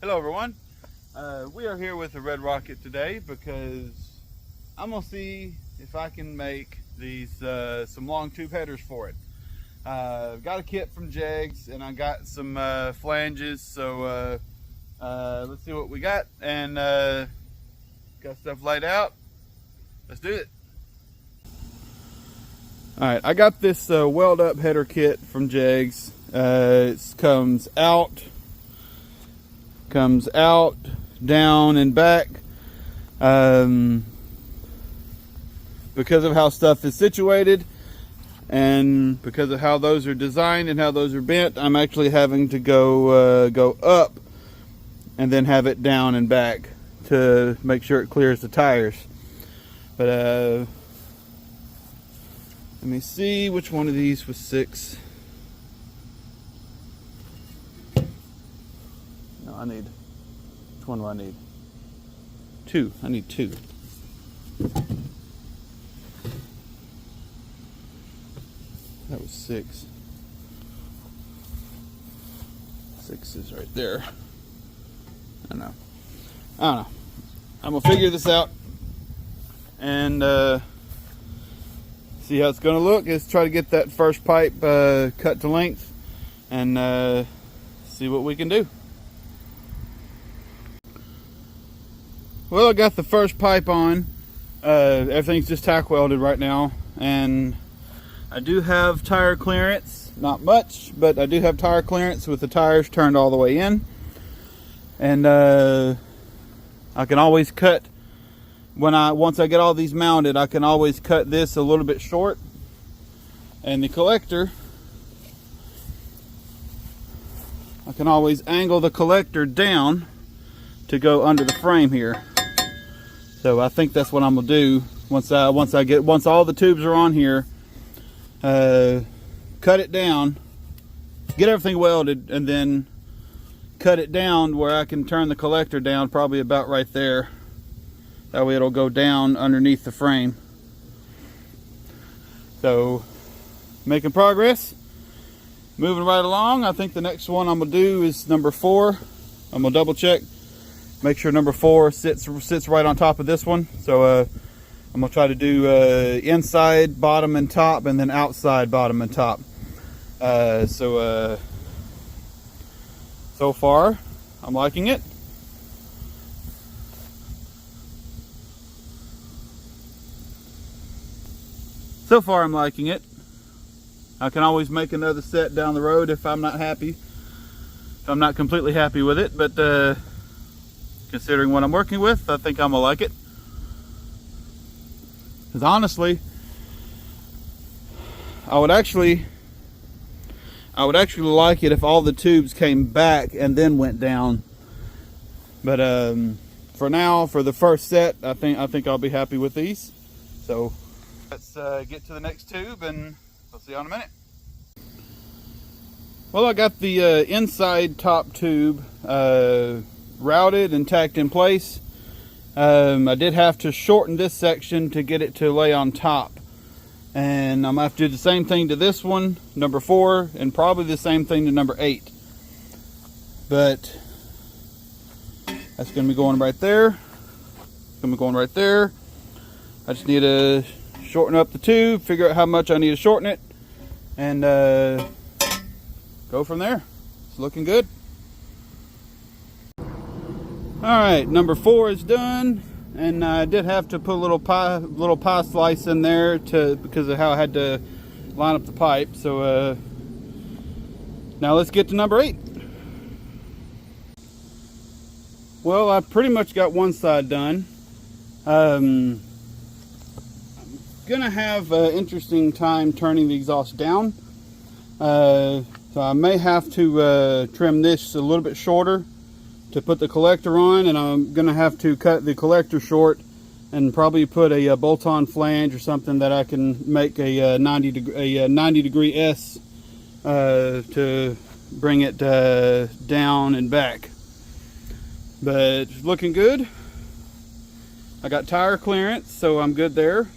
Hello everyone. We are here with the Red Rocket today because I'm gonna see if I can make these some long tube headers for it. Got a kit from Jegs and I got some flanges, so let's see what we got, and got stuff laid out. Let's do it. Alright, I got this weld up header kit from Jegs. It comes out, down, and back. Because of how stuff is situated and because of how those are designed and how those are bent, I'm actually having to go up and then have it down and back to make sure it clears the tires. But let me see which one of these was 6. No, I need, which one do I need? 2. I need 2. That was 6. 6 is right there. I don't know. I'm gonna figure this out and see how it's gonna look. Let's try to get that first pipe cut to length and see what we can do. Well, I got the first pipe on. Everything's just tack welded right now, and I do have tire clearance. Not much, but I do have tire clearance with the tires turned all the way in. And I can always cut, once I get all these mounted, I can always cut this a little bit short. And the collector, I can always angle the collector down to go under the frame here. So I think that's what I'm gonna do once all the tubes are on here. Cut it down, get everything welded, and then cut it down where I can turn the collector down probably about right there. That way it'll go down underneath the frame. So making progress, moving right along. I think the next one I'm gonna do is number 4. I'm gonna double check, make sure number 4 sits right on top of this one. So I'm gonna try to do inside, bottom, and top, and then outside, bottom, and top. So far I'm liking it. So far I'm liking it. I can always make another set down the road if I'm not happy. If I'm not completely happy with it, but considering what I'm working with, I think I'm gonna like it. Because honestly, I would actually like it if all the tubes came back and then went down. But for now, for the first set, I think I'll be happy with these. So let's get to the next tube and we'll see you in a minute. Well, I got the inside top tube routed and tacked in place. I did have to shorten this section to get it to lay on top. And I'm going to have to do the same thing to this one, number 4, and probably the same thing to number 8. But that's going to be going right there. It's going to be going right there. I just need to shorten up the tube, figure out how much I need to shorten it, and go from there. It's looking good. Alright, number 4 is done, and I did have to put a little pie slice in there because of how I had to line up the pipe. So now let's get to number 8. Well, I pretty much got one side done. I'm gonna have an interesting time turning the exhaust down, so I may have to trim this a little bit shorter to put the collector on, and I'm gonna have to cut the collector short and probably put a bolt-on flange or something that I can make a 90 degree S to bring it down and back. But it's looking good. I got tire clearance, so I'm good there.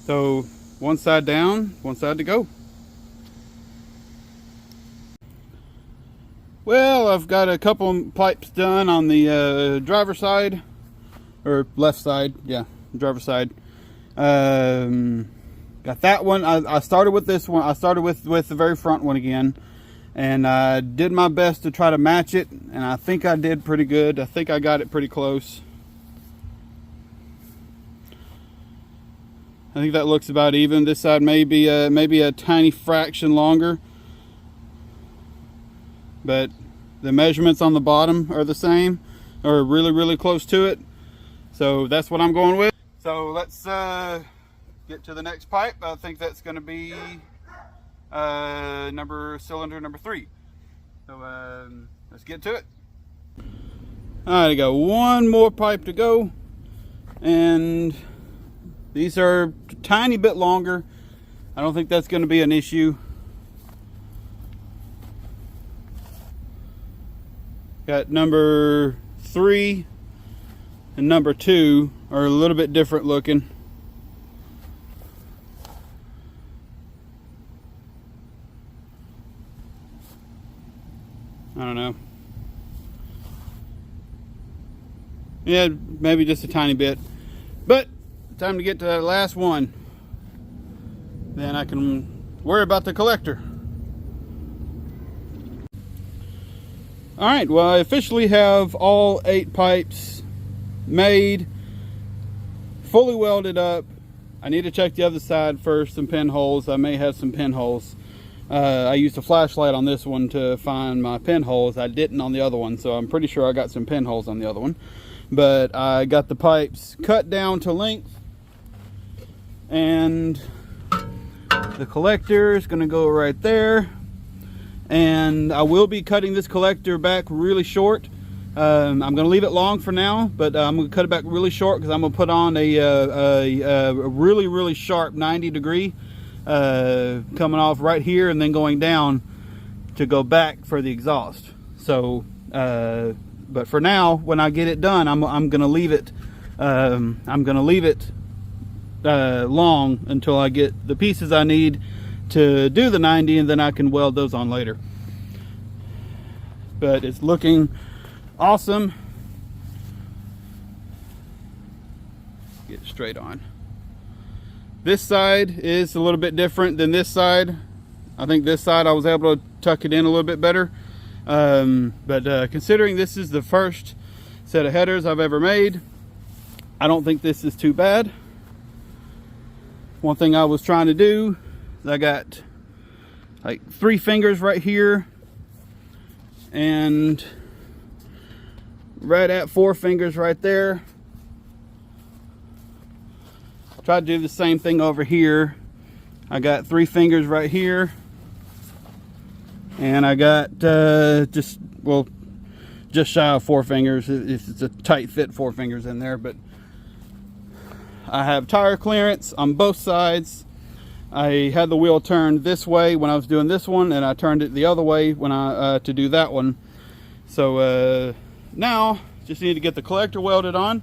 So one side down, one side to go. Well, I've got a couple pipes done on the driver's side, or left side, yeah, driver's side. Got that one. I started with this one. I started with the very front one again, and I did my best to try to match it, and I think I did pretty good. I think I got it pretty close. I think that looks about even. This side may be a tiny fraction longer, but the measurements on the bottom are the same, or really close to it. So that's what I'm going with. So let's get to the next pipe. I think that's going to be cylinder number 3. So let's get to it. All right, I got one more pipe to go, and these are a tiny bit longer. I don't think that's going to be an issue. Got number 3 and number 2 are a little bit different looking. I don't know. Yeah, maybe just a tiny bit. But time to get to that last one. Then I can worry about the collector. Alright, well, I officially have all 8 pipes made, fully welded up. I need to check the other side first, some pinholes. I may have some pinholes. I used a flashlight on this one to find my pinholes. I didn't on the other one, so I'm pretty sure I got some pinholes on the other one. But I got the pipes cut down to length, and the collector is going to go right there. And I will be cutting this collector back really short. I'm going to leave it long for now, but I'm going to cut it back really short because I'm going to put on a really sharp 90 degree coming off right here and then going down to go back for the exhaust. So but for now, when I get it done, I'm going to leave it long until I get the pieces I need to do the 90, and then I can weld those on later. But it's looking awesome. Get it straight on. This side is a little bit different than this side. I think this side I was able to tuck it in a little bit better. But considering this is the first set of headers I've ever made, I don't think this is too bad. One thing I was trying to do is I got like 3 fingers right here and right at 4 fingers right there. Try to do the same thing over here. I got 3 fingers right here, and I got just shy of 4 fingers. It's a tight fit 4 fingers in there, but I have tire clearance on both sides. I had the wheel turned this way when I was doing this one, and I turned it the other way when to do that one. So now just need to get the collector welded on.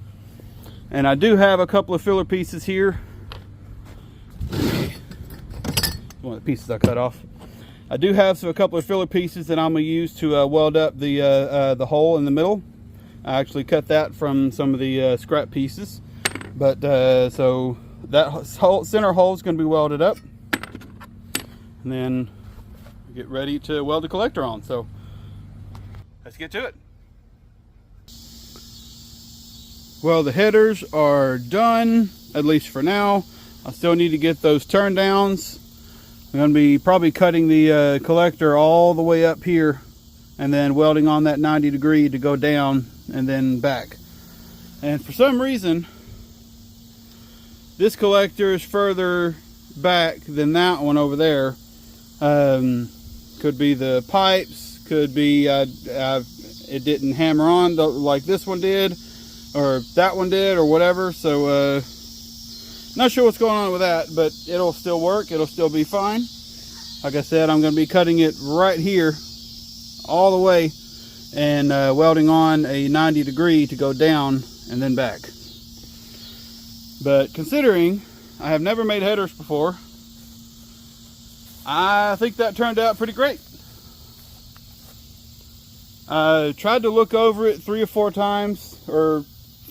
And I do have a couple of filler pieces here. One of the pieces I cut off. I do have a couple of filler pieces that I'm going to use to weld up the hole in the middle. I actually cut that from some of the scrap pieces. But so that center hole is going to be welded up. And then get ready to weld the collector on. So let's get to it. Well, the headers are done, at least for now. I still need to get those turn downs. I'm going to be probably cutting the collector all the way up here and then welding on that 90 degree to go down and then back. And for some reason, this collector is further back than that one over there. Could be the pipes, could be it didn't hammer on like this one did, or that one did, or whatever. So not sure what's going on with that, but it'll still work. It'll still be fine. Like I said, I'm going to be cutting it right here all the way and welding on a 90 degree to go down and then back. But considering I have never made headers before, I think that turned out pretty great. I tried to look over it 3 or 4 times, or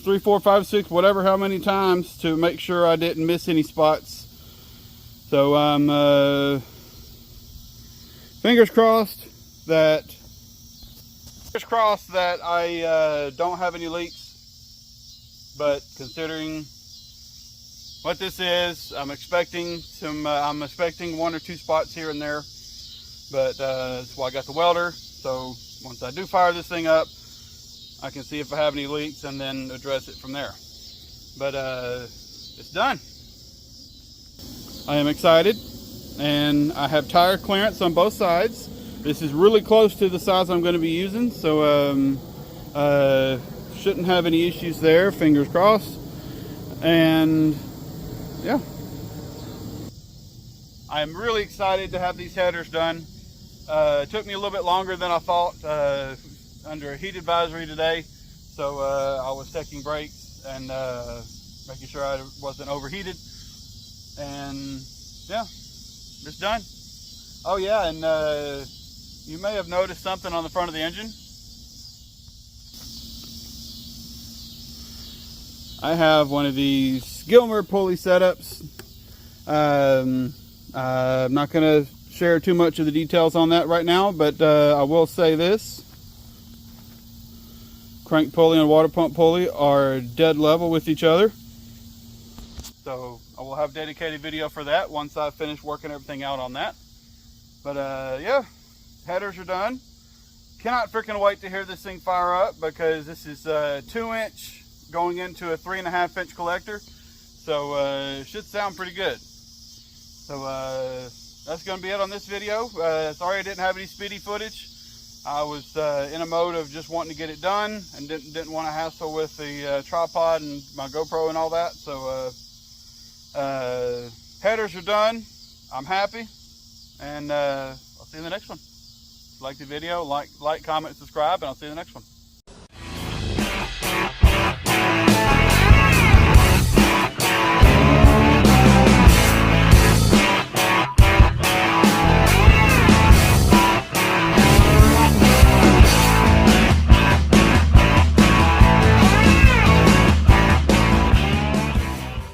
3, 4, 5, 6, whatever, how many times, to make sure I didn't miss any spots. So I'm fingers crossed that I don't have any leaks. But considering what this is, I'm expecting some. I'm expecting 1 or 2 spots here and there. But that's why I got the welder. So once I do fire this thing up, I can see if I have any leaks and then address it from there. But it's done. I am excited, and I have tire clearance on both sides. This is really close to the size I'm going to be using, so shouldn't have any issues there, fingers crossed. And yeah, I'm really excited to have these headers done. It took me a little bit longer than I thought, under a heat advisory today, so I was checking brakes and making sure I wasn't overheated. And yeah, it's done. Oh yeah, and you may have noticed something on the front of the engine. I have one of these Gilmer pulley setups. I'm not going to share too much of the details on that right now, but I will say this. Crank pulley and water pump pulley are dead level with each other. So I will have a dedicated video for that once I finish working everything out on that. But yeah, headers are done. Cannot freaking wait to hear this thing fire up, because this is 2-inch going into a 3.5-inch collector. So it should sound pretty good. So that's going to be it on this video. Sorry I didn't have any speedy footage. I was in a mode of just wanting to get it done and didn't want to hassle with the tripod and my GoPro and all that. So headers are done. I'm happy, and I'll see you in the next one. If you like the video, like, comment, subscribe, and I'll see you in the next one.